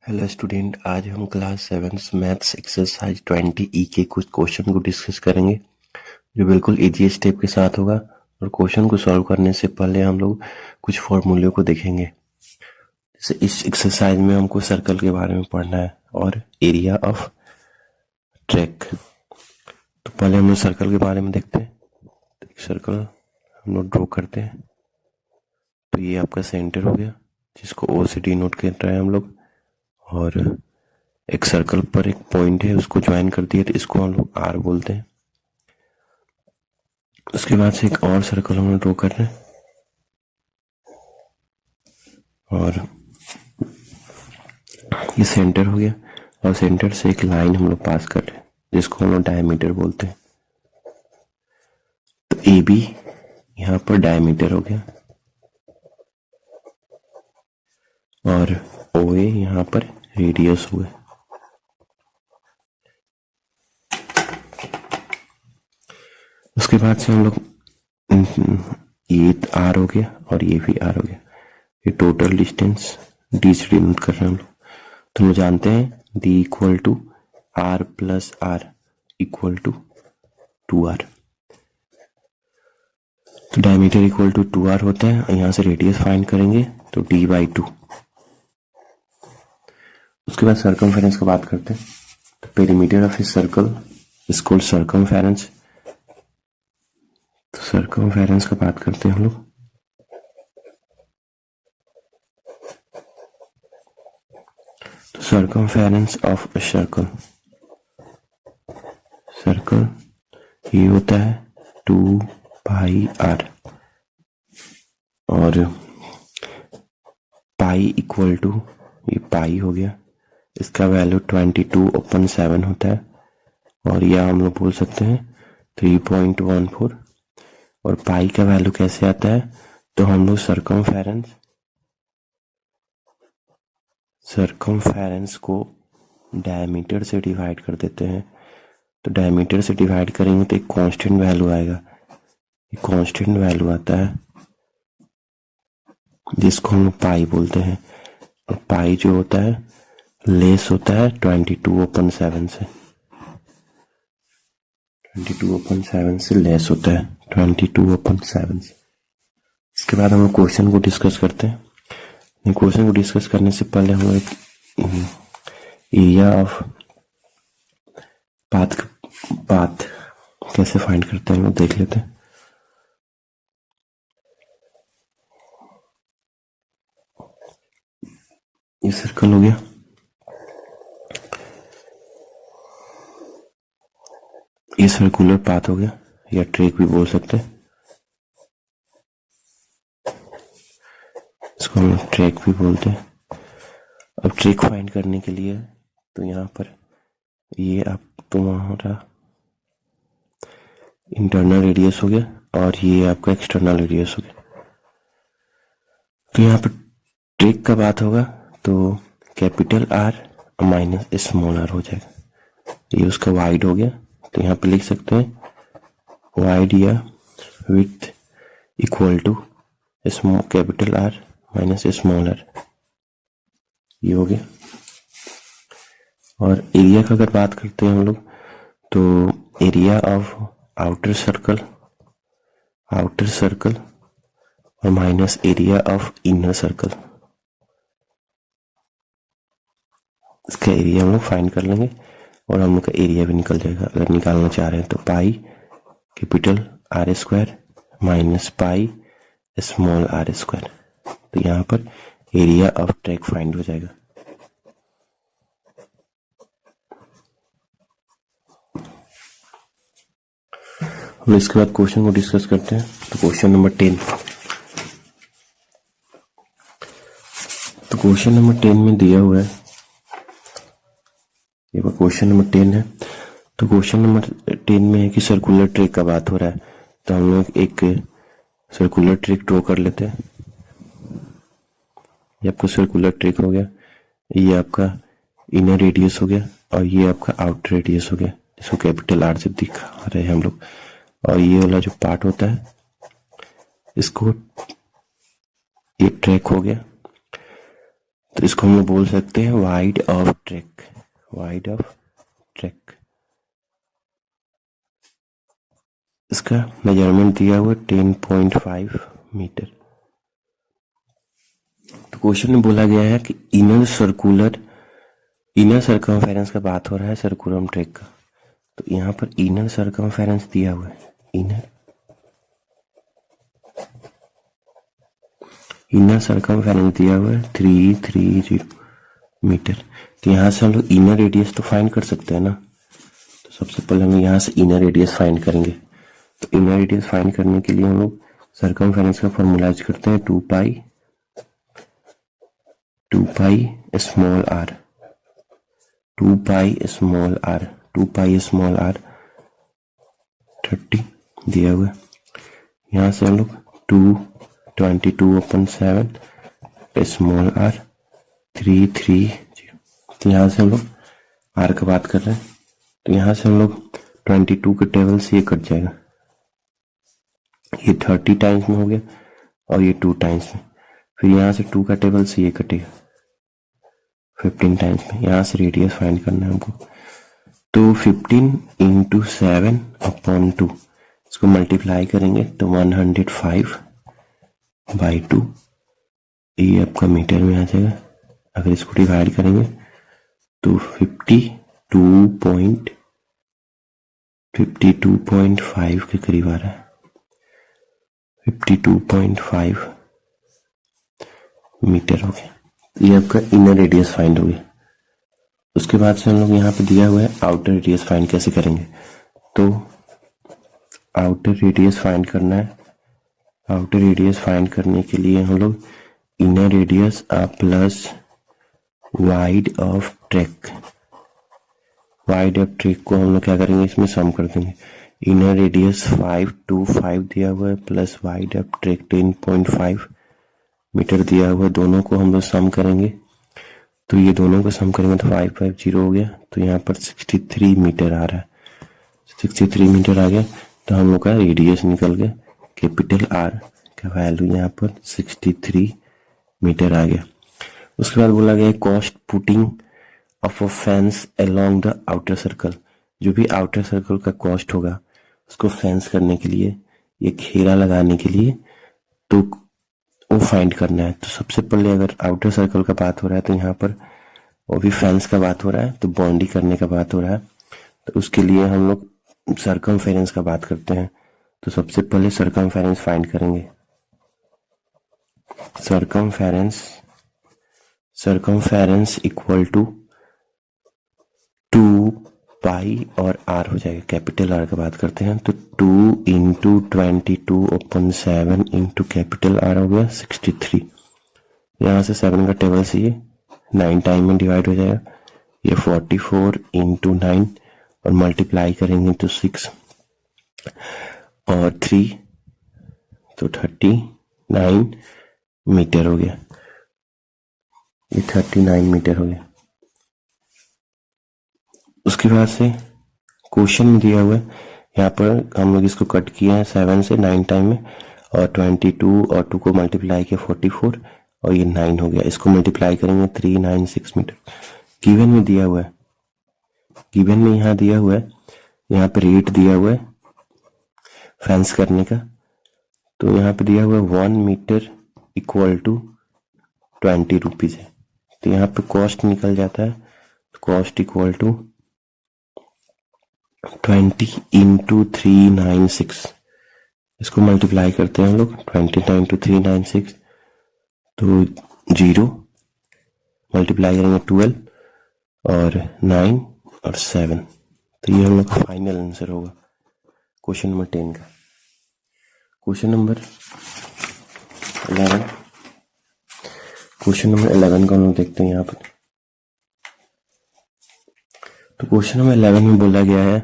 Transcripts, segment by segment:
Hello student, आज हम class 7 maths exercise 20 ई के कुछ क्वेश्चन को डिस्कस करेंगे जो बिल्कुल इजी स्टेप के साथ होगा। और क्वेश्चन को सॉल्व करने से पहले हम लोग कुछ फॉर्मूले को देखेंगे। जैसे इस एक्सरसाइज में हमको सर्कल के बारे में पढ़ना है और एरिया ऑफ ट्रैक। तो पहले हम लोग सर्कल के बारे में देखते हैं। तो एक सर्कल हम लोग ड्रॉ करते हैं। तो ये आपका सेंटर हो गया जिसको ओ से डिनोट कर रहे हैं हम लोग। और एक सर्कल पर एक पॉइंट है उसको ज्वाइन कर दिया तो इसको हम लोग आर बोलते हैं। उसके बाद से एक और सर्कल हम लोग ड्रॉ कर रहे हैं और ये सेंटर हो गया और सेंटर से एक लाइन हम लोग पास कर रहे हैं जिसको हम लोग डायमीटर बोलते हैं। तो ए बी यहाँ पर डायमीटर हो गया और ओ ए यहाँ पर रेडियस हुआ। उसके बाद से हम लोग ये आर हो गया और ये भी आर हो गया। ये टोटल डिस्टेंस डी से डिनोट कर रहे हैं हम लोग। तो हम जानते हैं D equal to R plus R equal to 2r। तो डायमीटर इक्वल टू 2r होता है और यहाँ से रेडियस फाइंड करेंगे तो d/2। उसके बाद सर्कमफेरेंस की बात करते हैं। तो perimeter of a circle is called circumference. तो सर्कमफेरेंस का बात करते हैं हम लोग। तो सर्कमफेरेंस ऑफ ए सर्कल ये होता है 2πr और पाई इक्वल टू ये पाई हो गया, इसका वैल्यू 22/7 होता है और यह हम लोग बोल सकते हैं 3.14। और पाई का वैल्यू कैसे आता है तो हम लोग सर्कमफेरेंस को डायमीटर से डिवाइड कर देते हैं। तो डायमीटर से डिवाइड करेंगे तो एक कांस्टेंट वैल्यू आएगा। ये कांस्टेंट वैल्यू आता है जिसको हम लोग पाई बोलते हैं। और पाई जो होता है लेस होता है 22/7 से। 22/7 से लेस होता है 22/7 से। इसके बाद हम क्वेश्चन को डिस्कस करते हैं। क्वेश्चन को डिस्कस करने से पहले हम एक एरिया ऑफ पाथ कैसे फाइंड करते हैं वो देख लेते हैं। ये सर्कल हो गया, ये सर्कुलर पाथ हो गया या ट्रैक भी बोल सकते हैं। इसको हम ट्रैक भी बोलते हैं। अब ट्रैक फाइंड करने के लिए तो यहाँ पर ये आप तुम्हारा इंटरनल रेडियस हो गया और ये आपका एक्सटर्नल रेडियस हो गया। तो यहाँ पर ट्रैक का बात होगा तो capital R minus small r हो जाएगा। ये उसका वाइड हो गया तो यहाँ पे लिख सकते हैं वाइड या width equal to capital R minus small r। ये हो गया। और एरिया का अगर बात करते हैं हम लोग तो एरिया ऑफ आउटर सर्कल और minus area of inner circle, इसका एरिया हम लोग फाइंड कर लेंगे और हम लोग का एरिया भी निकल जाएगा। अगर निकालना चाह रहे हैं तो pi capital R² minus pi small r²। तो यहाँ पर एरिया ऑफ ट्रैक फाइंड हो जाएगा। हम इसके बाद क्वेश्चन को डिस्कस करते हैं। तो क्वेश्चन नंबर 10। तो क्वेश्चन नंबर 10 में दिया हुआ है, ये क्वेश्चन नंबर 10 है। तो क्वेश्चन नंबर 10 में है कि सर्कुलर ट्रैक का बात हो रहा है। तो हम लोग एक सर्कुलर ट्रैक ड्रॉ कर लेते हैं। ये आपका सर्कुलर ट्रैक हो गया, ये आपका इनर रेडियस हो गया और ये आपका आउटर रेडियस हो गया जिसको कैपिटल R से दिखा रहे हैं हम लोग। और ये वाला जो पार्ट होता है इसको ये ट्रैक हो गया। तो इसको हम लोग बोल सकते हैं wide of track, wide of track. इसका मेजरमेंट दिया हुआ 10.5 मीटर। तो क्वेश्चन में बोला गया है कि इनर सर्कमफेरेंस का बात हो रहा है सर्कुलम ट्रैक का। तो यहाँ पर इनर सर्कमफेरेंस दिया हुआ है, इनर सर्कमफेरेंस दिया हुआ है 330 मीटर। तो यहाँ से हम लोग इनर रेडियस तो फाइंड कर सकते हैं ना। तो सबसे पहले हम यहाँ से इनर रेडियस फाइंड करेंगे। तो इनर रेडियस फाइंड करने के लिए हम लोग सर्कमफेरेंस का फॉर्मूला यूज करते हैं 2 pi small R, 2 pi small R 30 दिया हुआ है। यहाँ से हम लोग 222/7 स्मॉल आर 330। तो यहाँ से हम लोग आर का बात कर रहे हैं। तो यहाँ से हम लोग 22 के टेबल से ये कट जाएगा, ये 30 टाइम्स में हो गया और ये 2 टाइम्स में। फिर यहाँ से 2 का टेबल से ये कटेगा 15 टाइम्स में। यहाँ से रेडियस फाइंड करना है हमको। तो 15 × 7/2 इसको मल्टीप्लाई करेंगे तो 105/2 ये आपका मीटर में आ जाएगा। अगर इसको डिवाइड करेंगे तो 52.5 के करीब आ रहा है, 52.5 मीटर हो गया। ये आपका इनर रेडियस फाइंड हो गया। उसके बाद से हम लोग यहाँ पे दिया हुआ है आउटर रेडियस फाइंड कैसे करेंगे। तो आउटर रेडियस फाइंड करना है। आउटर रेडियस फाइंड करने के लिए हम लोग inner radius plus wide of track, wide of track को हम लोग क्या करेंगे, इसमें सम कर देंगे। इनर रेडियस 525 दिया हुआ है plus wide of track 10.5 metre दिया हुआ है। दोनों को हम लोग सम करेंगे। तो ये दोनों को सम करेंगे तो 550 हो गया। तो यहाँ पर 63 मीटर आ रहा है, 63 मीटर आ गया। तो हम लोग का रेडियस निकल गया, कैपिटल आर का वैल्यू यहाँ पर 63 मीटर आ गया। उसके बाद बोला गया cost putting of a fence along the outer circle. जो भी आउटर सर्कल का कॉस्ट होगा उसको फेंस करने के लिए, ये घेरा लगाने के लिए, तो वो फाइंड करना है। तो सबसे पहले अगर आउटर सर्कल का बात हो रहा है तो यहाँ पर वो भी फेंस का बात हो रहा है, तो बाउंड्री करने का बात हो रहा है। तो उसके लिए हम लोग सर्कमफेरेंस का बात करते हैं। तो सबसे पहले सर्कमफेरेंस फाइंड करेंगे। सर्कमफेरेंस इक्वल टू 2 पाई और आर हो जाएगा। कैपिटल आर का बात करते हैं तो 2 × 22/7 × कैपिटल आर हो गया 63। यहाँ से 7 का टेबल से ये 9 टाइम में डिवाइड हो जाएगा। ये 44 × 9 और मल्टीप्लाई करेंगे तो 6 और 3 तो 39 मीटर हो गया। ये 39 मीटर हो गया। उसके बाद से क्वेश्चन में दिया हुआ है, यहाँ पर हम लोग इसको कट किया है 7 से 9 टाइम में और 22 और 2 को मल्टीप्लाई किया 44 और ये 9 हो गया। इसको मल्टीप्लाई करेंगे 396 मीटर। गिवन में दिया हुआ है, गिवन में यहाँ दिया हुआ है, यहाँ पे रेट दिया हुआ है फेंस करने का। तो यहाँ पे दिया हुआ है 1 मीटर इक्वल टू 20 रुपीज है। तो यहाँ पे कॉस्ट निकल जाता है, कॉस्ट इक्वल टू 20 × 396। इसको मल्टीप्लाई करते हैं हम लोग 20 × 396 तो 0 मल्टीप्लाई करेंगे 12 और 9 और 7। तो ये हम लोग का फाइनल आंसर होगा क्वेश्चन नंबर 10 का। क्वेश्चन नंबर 11, क्वेश्चन नंबर 11 को हम लोग देखते हैं यहाँ पर। तो क्वेश्चन नंबर 11 में बोला गया है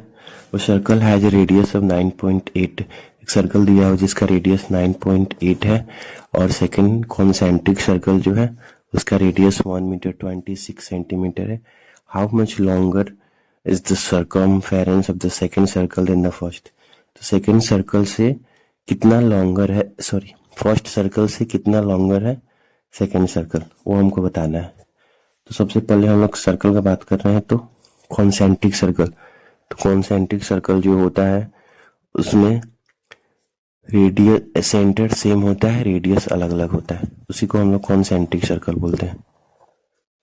वो circle has a radius of 9.8। एक सर्कल दिया हो जिसका रेडियस 9.8 है और सेकंड कॉन्सेंट्रिक सर्कल जो है उसका रेडियस 1 मीटर 26 सेंटीमीटर है। How much longer is the circumference of the second circle than the first. तो सेकंड सर्कल से कितना लॉन्गर है, सॉरी फर्स्ट सर्कल से कितना लॉन्गर है सेकंड सर्कल, वो हमको बताना है। तो सबसे पहले हम लोग सर्कल का बात कर रहे हैं, तो कॉन्सेंट्रिक सर्कल। तो कॉन्सेंट्रिक सर्कल जो होता है उसमें रेडियस सेंटर सेम होता है, रेडियस अलग अलग होता है, उसी को हम लोग कॉन्सेंट्रिक सर्कल बोलते हैं।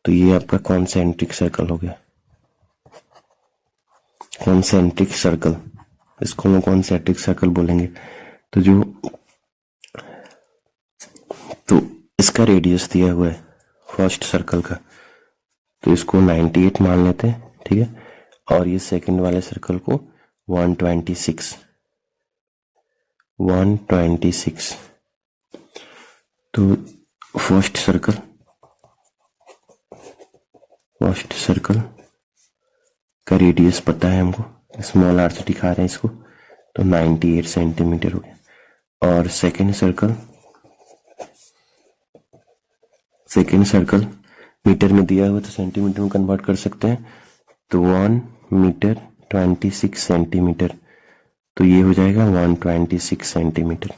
तो ये आपका कॉन्सेंट्रिक सर्कल हो गया, कॉन्सेंट्रिक सर्कल, इसको हम लोग कॉन्सेंट्रिक सर्कल बोलेंगे। तो इसका रेडियस दिया हुआ है फर्स्ट सर्कल का, तो इसको 98 मान लेते हैं, ठीक है। और ये सेकंड वाले सर्कल को 126। तो फर्स्ट सर्कल का रेडियस पता है हमको, स्मॉल आर से दिखा रहे हैं इसको, तो 98 सेंटीमीटर हो गया। और सेकंड सर्कल मीटर में दिया हुआ तो सेंटीमीटर में कन्वर्ट कर सकते हैं, तो 1 मीटर 26 सेंटीमीटर, तो ये हो जाएगा 126 सेंटीमीटर।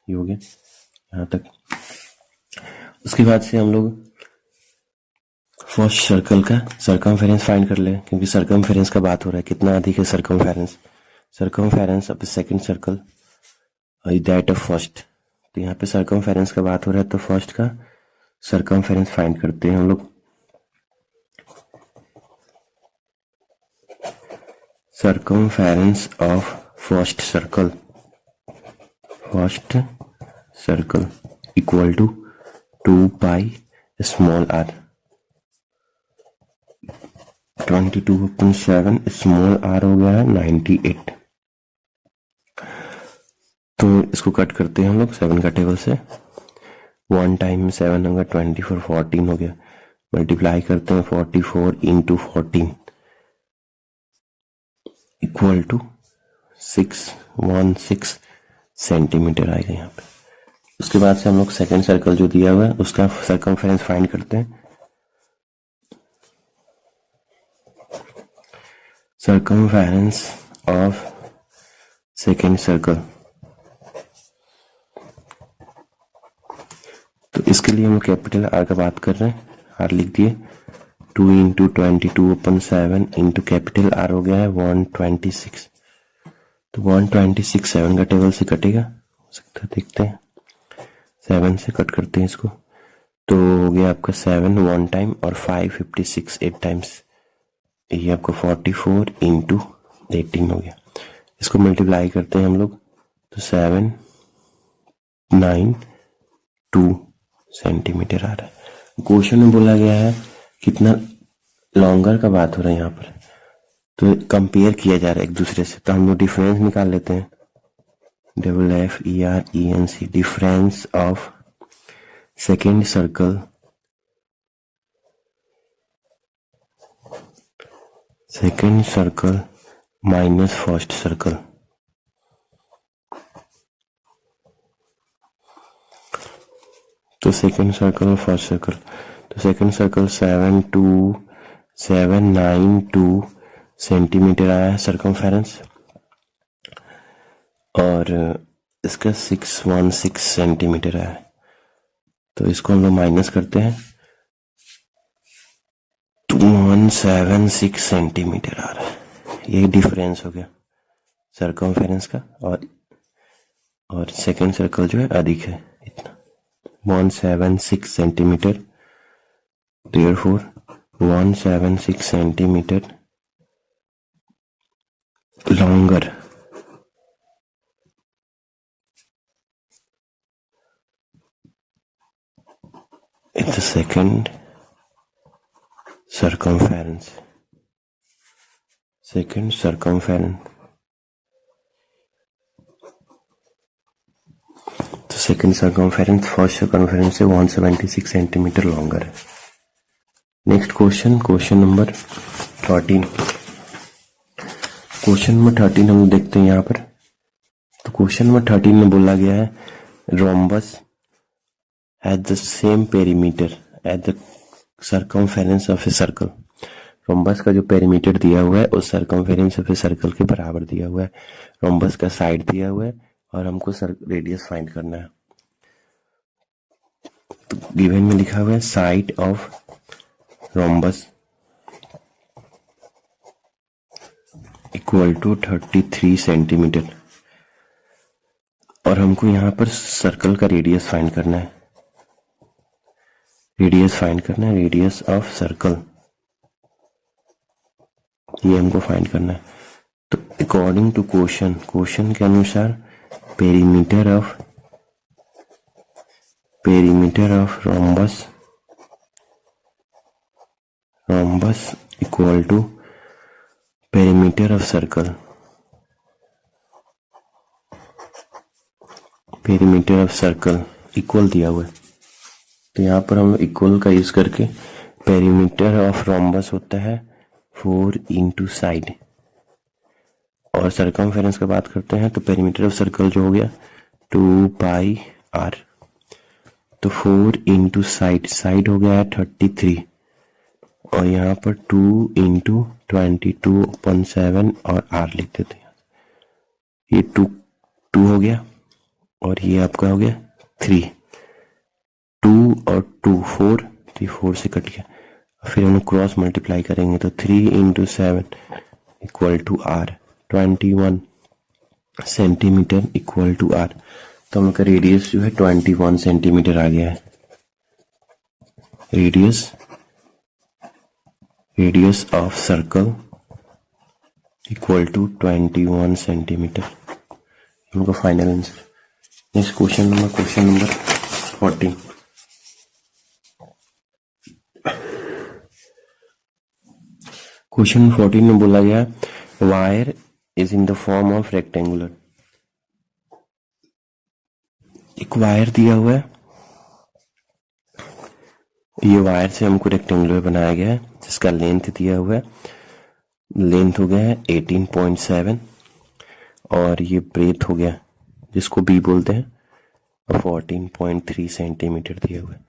ये हो गया यहाँ तक। उसके बाद से हम लोग फर्स्ट सर्कल का सर्कमफेरेंस फाइंड कर ले, क्योंकि सर्कमफेरेंस का बात हो रहा है, कितना अधिक है circumference of second circle that of first. तो यहाँ पे सर्कमफेरेंस का बात हो रहा है, तो फर्स्ट का सर्कमफेरेंस फाइंड करते हैं हम लोग। Circumference of first circle equal to 2 pi small R, 22/7 small R हो गया है 98। तो इसको कट करते हैं हम लोग 7 का टेबल से, 1 टाइम 7 होगा 24, 14 हो गया, मल्टीप्लाई करते हैं 44 इंटू 14 इक्वल टू 616 सेंटीमीटर आएगा यहाँ पे। उसके बाद से हम लोग सेकेंड सर्कल जो दिया हुआ है उसका सर्कमफेरेंस फाइंड करते हैं। सर्कमफेरेंस ऑफ सेकेंड सर्कल, तो इसके लिए हम कैपिटल आर का बात कर रहे हैं, आर लिख दिए, 2 इंटू 22/7 इंटू कैपिटल आर हो गया है 126। तो 126 7 का टेबल से कटेगा, हो सकता है देखते हैं, 7 से कट करते हैं इसको, तो हो गया आपका 7 1 टाइम और 5 56 8 टाइम्स, ये आपको 44 इंटू 18 हो गया। इसको मल्टीप्लाई करते हैं हम लोग, तो 792 सेंटीमीटर आ रहा है। क्वेश्चन में बोला गया है कितना लॉन्गर का बात हो रहा है यहाँ पर, तो कंपेयर किया जा रहा है एक दूसरे से, तो हम लोग डिफरेंस निकाल लेते हैं, FERENC, difference of second circle minus first circle. तो सेकेंड सर्कल और फर्स्ट सर्कल, तो सेकेंड सर्कल 792 सेंटीमीटर आया है सर्कमफेरेंस, और इसका 616 सेंटीमीटर आया है। तो इसको हम लोग माइनस करते हैं, 176 सेंटीमीटर आ रहा है। ये डिफरेंस हो गया सर्कमफेरेंस का, और सेकेंड सर्कल जो है अधिक है इतना 176 centimetre, therefore 176 centimetre longer in the second circumference. तो सेकेंड सर्कमफेरेंस फर्स्ट सर्कमफेरेंस से 176 सेंटीमीटर लॉन्गर है। Next question number 13। Question number 13 हम देखते हैं यहाँ पर। तो क्वेश्चन नंबर 13 में बोला गया है rhombus has the same perimeter at the circumference of a circle. Rhombus का जो पेरीमीटर दिया हुआ है उस सर्कमफेरेंस ऑफ ए सर्कल के बराबर दिया हुआ है। रोम्बस का साइड दिया हुआ है और हमको रेडियस फाइंड करना है। तो गिवन में लिखा हुआ है side of rhombus equal to 33 centimetre. और हमको यहाँ पर सर्कल का रेडियस फाइंड करना है, रेडियस ऑफ सर्कल, ये हमको फाइंड करना है। तो अकॉर्डिंग टू क्वेश्चन के अनुसार perimeter of rhombus equal to perimeter of circle, equal दिया हुआ है। तो यहाँ पर हम इक्वल का यूज करके पेरीमीटर ऑफ रोम्बस होता है 4 इंटू साइड, और सर्कमफेरेंस का बात करते हैं तो पेरीमीटर ऑफ सर्कल जो हो गया 2 पाई आर। तो 4 इंटू साइड हो गया है 33, और यहाँ पर 2 इंटू 22/7 और आर लिख देते हैं। ये 2 हो गया और ये आपका हो गया 3, 2 और 2 4, 4 से कट गया। फिर हम क्रॉस मल्टीप्लाई करेंगे तो 3 into 7 equal to R, 21 centimetre equal to R. तो हम लोग का रेडियस जो है 21 सेंटीमीटर आ गया है। Radius of circle equal to 21 centimetre, हम लोग का final answer. Next question number 14। Question 14 में बोला गया wire is in the form of rectangular. एक वायर दिया हुआ है, ये वायर से हमको रेक्टेंगुलर बनाया गया है जिसका लेंथ दिया हुआ है, लेंथ हो गया है 18.7 और ये ब्रेथ हो गया जिसको बी बोलते हैं 14.3 सेंटीमीटर दिया हुआ है।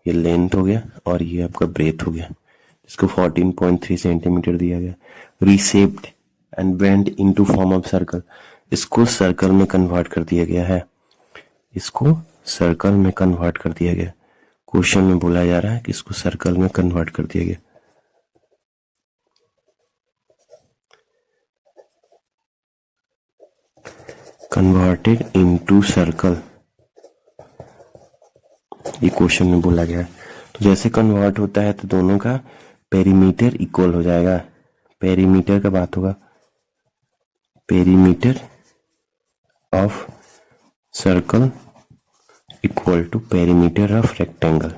ये लेंथ हो गया और ये आपका ब्रेथ हो गया जिसको 14.3 सेंटीमीटर दिया गया। Reshaped and bend into form of circle, इसको सर्कल में कन्वर्ट कर दिया गया है, क्वेश्चन में बोला जा रहा है कि इसको सर्कल में कन्वर्ट कर दिया गया। कन्वर्टेड इनटू सर्कल, ये क्वेश्चन में बोला गया है। तो जैसे कन्वर्ट होता है तो दोनों का पेरीमीटर इक्वल हो जाएगा। पेरीमीटर का बात होगा, perimeter of circle equal to perimeter of rectangle,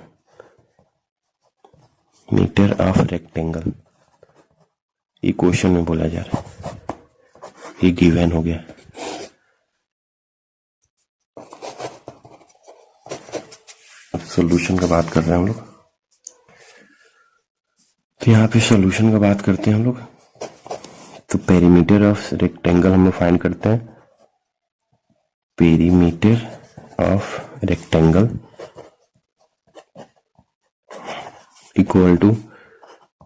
ये क्वेश्चन में बोला जा रहा है, ये गिवन हो गया। अब सॉल्यूशन का बात कर रहे हैं हम लोग, तो यहाँ पे सॉल्यूशन का बात करते हैं हम लोग। तो पेरीमीटर ऑफ रेक्टेंगल हम लोग फाइंड करते हैं, perimeter of rectangle equal to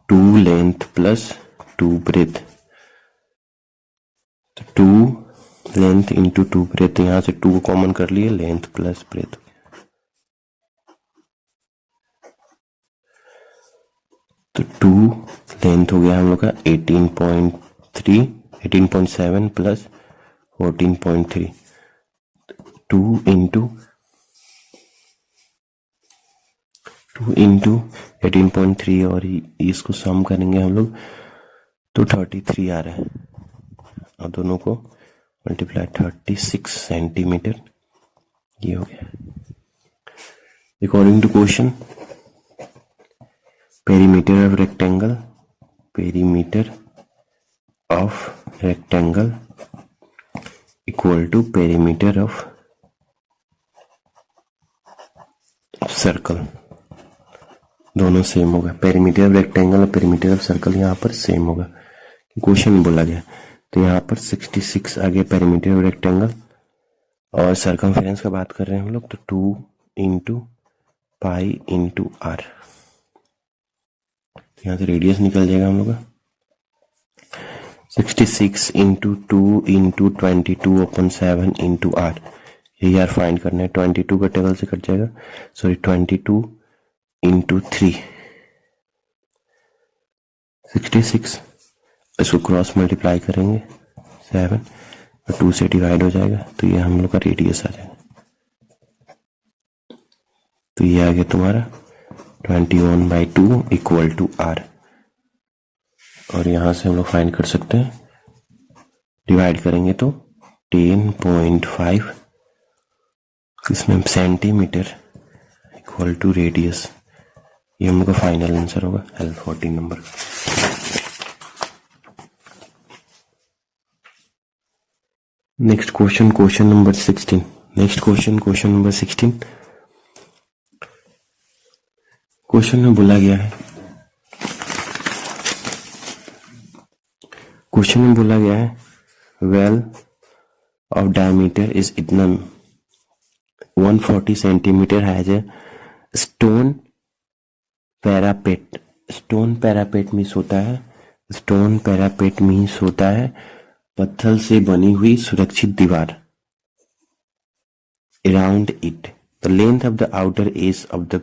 2 length plus 2 breadth. 2 length into 2 breadth, यहां से 2 कॉमन कर लिए, लेंथ प्लस ब्रेथ। तो 2 लेंथ हो गया हम लोग का 18.7 प्लस 14.3, 2 इंटू 18.3 और इसको सम करेंगे हम लोग तो 33 आ रहा है, और दोनों को मल्टीप्लाई 36 सेंटीमीटर, ये हो गया। According to question perimeter of rectangle equal to perimeter of circle, दोनों सेम होगा। पेरीमीटर ऑफ रेक्टेंगल और पेरीमीटर ऑफ सर्कल यहाँ पर सेम होगा, क्वेश्चन बोला गया। तो यहाँ पर 66 आ गया पेरीमीटर ऑफ रेक्टेंगल, और सर्कमफेरेंस का बात कर रहे हैं हम लोग तो 2 इंटू पाई इंटू आर, यहाँ से रेडियस निकल जाएगा हम लोग का 66 इंटू 2 इंटू 22/7 इंटू आर, यही आर फाइंड करना है। 22 का टेबल से कट जाएगा, सॉरी 22 इंटू 3 66, इसको क्रॉस मल्टीप्लाई करेंगे 7 और 2 से डिवाइड हो जाएगा, तो ये हम लोग का रेडियस आ जाएगा। तो ये आ गया तुम्हारा 21/2 इक्वल टू r। और यहां से हम लोग फाइंड कर सकते हैं, डिवाइड करेंगे तो 10.5 इसमें सेंटीमीटर इक्वल टू रेडियस। ये हम लोग का फाइनल आंसर होगा L14 number. Next question, question number 16। Next question, question number 16। Question में बोला गया है, क्वेश्चन में बोला गया है वेल ऑफ डायमीटर इज इतना 140 centimetre has a stone parapet. Stone parapet means होता है, स्टोन पैरापेट मीन्स होता है पत्थर से बनी हुई सुरक्षित दीवार। Around it the length of the outer as of the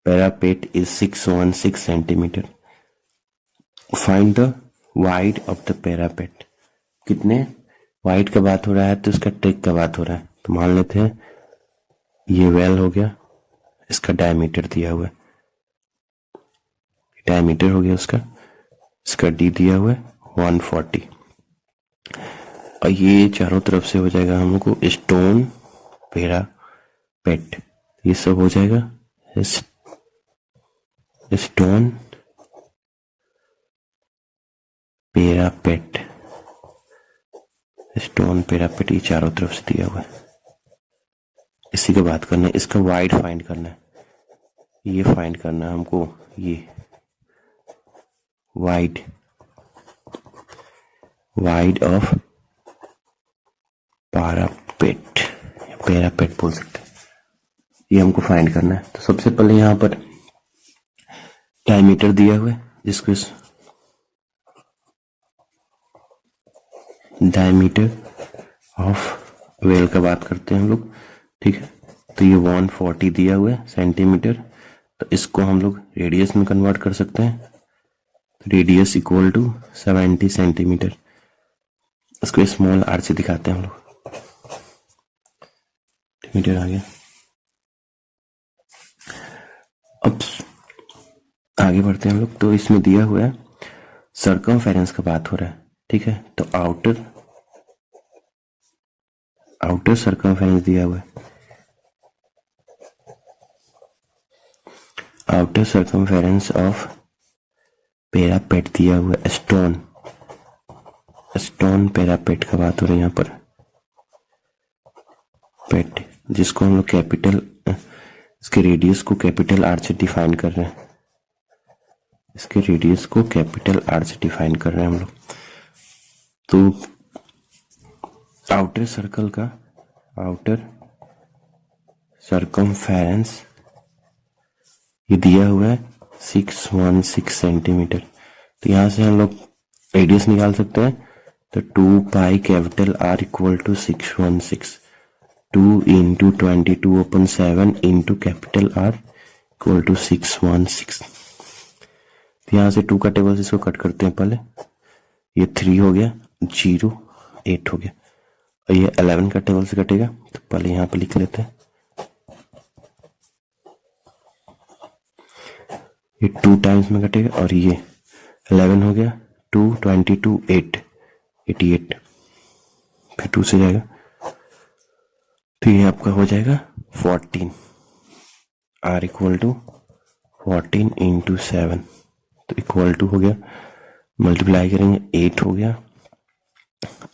parapet is 616 centimetre. Find the wide of the parapet. कितने वाइड का बात हो रहा है तो इसका टेक का बात हो रहा है। तो मान लेते हैं ये वेल हो गया, इसका डायमीटर दिया हुआ है, डायमीटर हो गया उसका, इसका डी दिया हुआ है 140, और ये चारों तरफ से हो जाएगा हम लोग को स्टोन पैरापेट। ये सब हो जाएगा स्टोन पैरापेट, स्टोन पैरापेट, ये चारों तरफ से दिया हुआ है। इसी का बात करना है, इसका वाइड फाइंड करना है, ये फाइंड करना है हमको, ये wide, wide of parapet, parapet बोल सकते हैं, ये हमको फाइंड करना है। तो सबसे पहले यहां पर डायमीटर दिया हुआ है, जिसको डायमीटर ऑफ वेल का बात करते हैं हम लोग, ठीक है। तो ये 140 दिया हुआ है सेंटीमीटर, तो इसको हम लोग रेडियस में कन्वर्ट कर सकते हैं। Radius equal to 70 centimetre. इसको स्मॉल आर से दिखाते हैं हम लोग, मीटर आ गया। अब आगे बढ़ते हैं हम लोग। तो इसमें दिया हुआ है सर्कमफेरेंस का बात हो रहा है, ठीक है। तो आउटर सर्कमफेरेंस दिया हुआ है, आउटर सर्कमफेरेंस ऑफ पैरापेट दिया हुआ है, स्टोन पैरापेट का बात हो रही है यहाँ पर, पेट, जिसको हम लोग कैपिटल, इसके रेडियस को कैपिटल आर से डिफाइन कर रहे हैं, इसके रेडियस को कैपिटल आर से डिफाइन कर रहे हैं हम लोग। तो आउटर सर्कल का आउटर सर्कमफेरेंस ये दिया हुआ है 616 सेंटीमीटर। तो यहां से हम लोग रेडियस निकाल सकते हैं। तो 2 pi capital R equal to 616, 2 into 22/7 into capital R equal to 616। तो यहां से 2 का टेबल से इसको कट करते हैं पहले, ये 3 हो गया, 0 8 हो गया, और ये 11 का टेबल से कटेगा। तो पहले यहां पे लिख लेते हैं, ये 2 टाइम्स में कटेगा, और ये 11 हो गया, 2 22 8 88, फिर 2 से जाएगा, तो ये आपका हो जाएगा 14, आर इक्वल टू 14 इंटू 7, तो इक्वल टू हो गया, मल्टीप्लाई करेंगे 8 हो गया,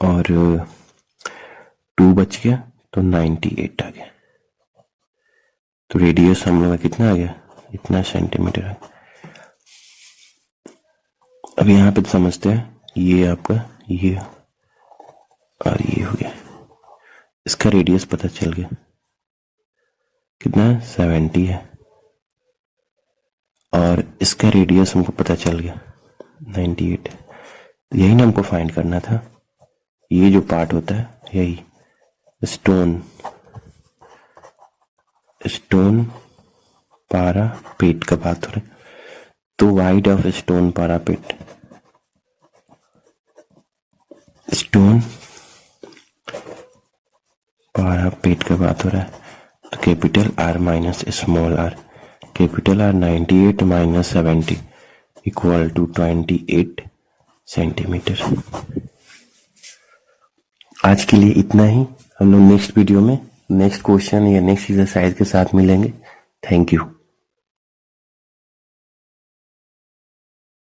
और 2 बच गया, तो 98 आ गया। तो रेडियस हम लोग का कितना आ गया, इतना सेंटीमीटर है। अब यहाँ पे समझते हैं, ये आपका ये और ये हो गया, इसका रेडियस पता चल गया कितना है, 70 है, और इसका रेडियस हमको पता चल गया 98। यही ना हमको फाइंड करना था, ये जो पार्ट होता है यही स्टोन पैरापेट का बात हो रहा है। तो wide of stone parapet stone, parapet का बात हो रहा है, तो capital R minus small R, capital R 98 minus 70 equal to 28 centimetre. आज के लिए इतना ही। हम लोग नेक्स्ट वीडियो में नेक्स्ट क्वेश्चन या नेक्स्ट एक्सरसाइज के साथ मिलेंगे। Thank you.